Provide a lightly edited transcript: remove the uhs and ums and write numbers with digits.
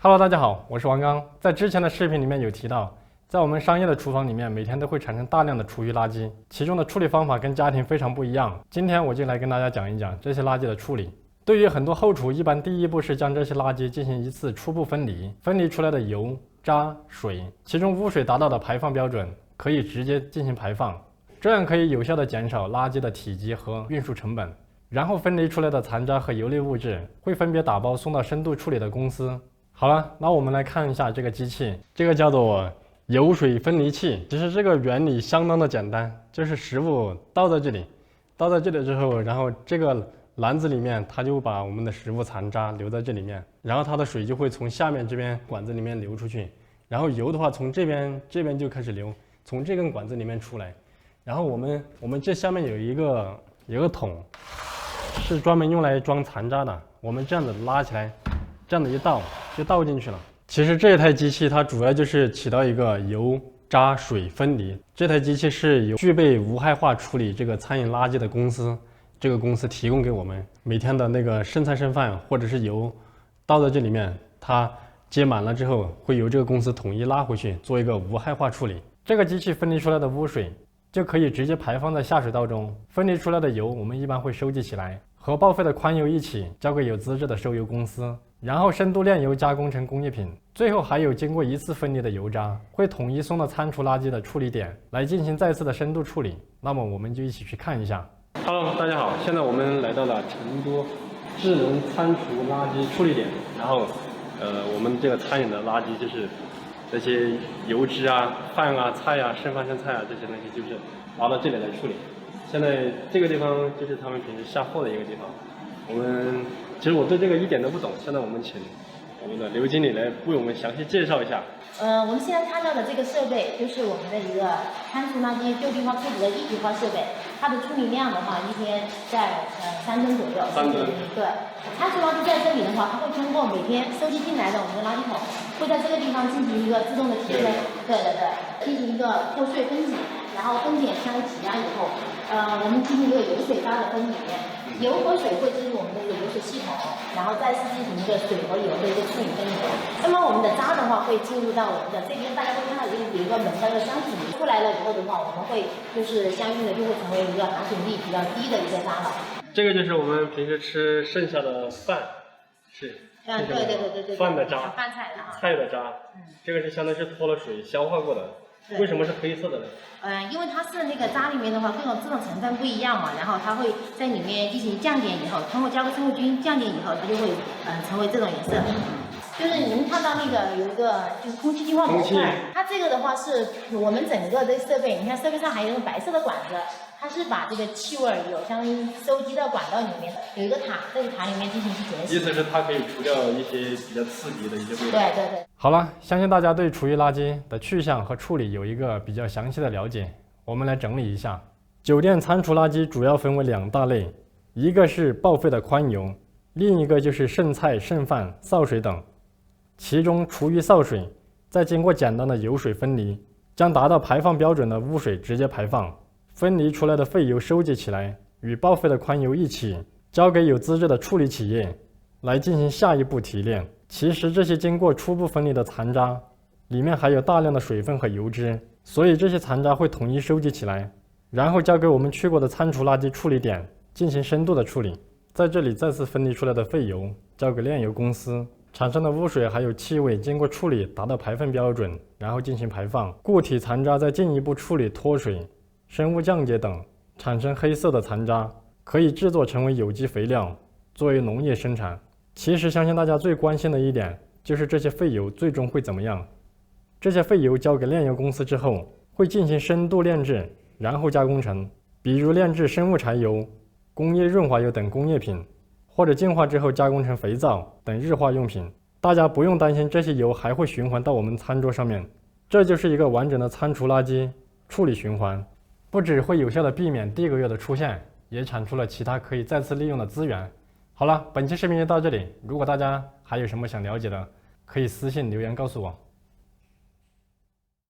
Hello， 大家好，我是王刚。在之前的视频里面有提到，在我们商业的厨房里面，每天都会产生大量的厨余垃圾，其中的处理方法跟家庭非常不一样。今天我就来跟大家讲一讲这些垃圾的处理。对于很多后厨，一般第一步是将这些垃圾进行一次初步分离，分离出来的油、渣、水，其中污水达到的排放标准，可以直接进行排放，这样可以有效的减少垃圾的体积和运输成本。然后分离出来的残渣和油类物质会分别打包送到深度处理的公司。好了，那我们来看一下这个机器，这个叫做油水分离器。其实这个原理相当的简单，就是食物倒在这里之后，然后这个篮子里面它就把我们的食物残渣留在这里面，然后它的水就会从下面这边管子里面流出去，然后油的话从这边就开始流，从这根管子里面出来，然后我们这下面有一个桶，是专门用来装残渣的，我们这样子拉起来，这样子一倒就倒进去了。其实这台机器它主要就是起到一个油渣水分离。这台机器是由具备无害化处理这个餐饮垃圾的公司，这个公司提供给我们每天的那个剩菜剩饭或者是油倒在这里面，它接满了之后会由这个公司统一拉回去做一个无害化处理。这个机器分离出来的污水就可以直接排放在下水道中，分离出来的油我们一般会收集起来，和报废的宽油一起交给有资质的收油公司，然后深度炼油加工成工业品。最后还有经过一次分离的油渣会统一送到餐厨垃圾的处理点来进行再次的深度处理。那么我们就一起去看一下。Hello， 大家好，现在我们来到了成都智能餐厨垃圾处理点，然后我们这个餐饮的垃圾就是这些油脂啊、饭啊、菜啊、剩饭剩菜啊这些东西，就是拿到这里来处理。现在这个地方就是他们平时下货的一个地方。其实我对这个一点都不懂，现在我们请我们的刘经理来为我们详细介绍一下。我们现在看到的这个设备就是我们的一个餐厨垃圾旧地化处理的一体化设备，它的处理量的话，一天在3吨左右。3吨。对，餐厨垃圾在这里的话，它会通过每天收集进来的我们的垃圾桶，会在这个地方进行一个自动的提升，对，进行一个脱碎分解，然后分解相挤压以后，我们进行一个油水渣的分离。油和水会进入我们的一个油水系统，然后再次进行一个水和油的一个处理分离。那么我们的渣的话会进入到我们的这边，大家会看到有一个门的一个箱体出来了以后的话，我们会就是相应的就会成为一个含水率比较低的一个渣了。这个就是我们平时吃剩下的饭，是。对，饭的渣，饭菜的菜的渣，这个是相当于是脱了水消化过的。为什么是黑色的呢？因为它是那个渣里面的话，各种这种成分不一样嘛，然后它会在里面进行降点以后，通过加个生物菌降点以后，它就会成为这种颜色。就是您看到那个有一个就是空气净化模块，它这个的话是我们整个的设备，你看设备上还有一个白色的管子，它是把这个气味有相当于收集到管道里面的，有一个塔，这个塔里面进行去检洗。意思是它可以除掉一些比较刺激的一些味道。对。好了，相信大家对厨余垃圾的去向和处理有一个比较详细的了解。我们来整理一下，酒店餐厨垃圾主要分为2大类，一个是报废的宽油，另一个就是剩菜、剩饭、潲水等。其中厨余潲水再经过简单的油水分离，将达到排放标准的污水直接排放，分离出来的废油收集起来，与报废的宽油一起交给有资质的处理企业来进行下一步提炼。其实这些经过初步分离的残渣里面还有大量的水分和油脂，所以这些残渣会统一收集起来，然后交给我们去过的餐厨垃圾处理点进行深度的处理。在这里再次分离出来的废油交给炼油公司，产生的污水还有气味经过处理达到排放标准，然后进行排放。固体残渣再进一步处理脱水、生物降解等，产生黑色的残渣，可以制作成为有机肥料，作为农业生产。其实相信大家最关心的一点就是这些废油最终会怎么样。这些废油交给炼油公司之后，会进行深度炼制，然后加工成比如炼制生物柴油、工业润滑油等工业品，或者净化之后加工成肥皂等日化用品。大家不用担心这些油还会循环到我们餐桌上面，这就是一个完整的餐厨垃圾处理循环，不只会有效的避免地沟油的出现，也产出了其他可以再次利用的资源。好了，本期视频就到这里，如果大家还有什么想了解的，可以私信留言告诉我。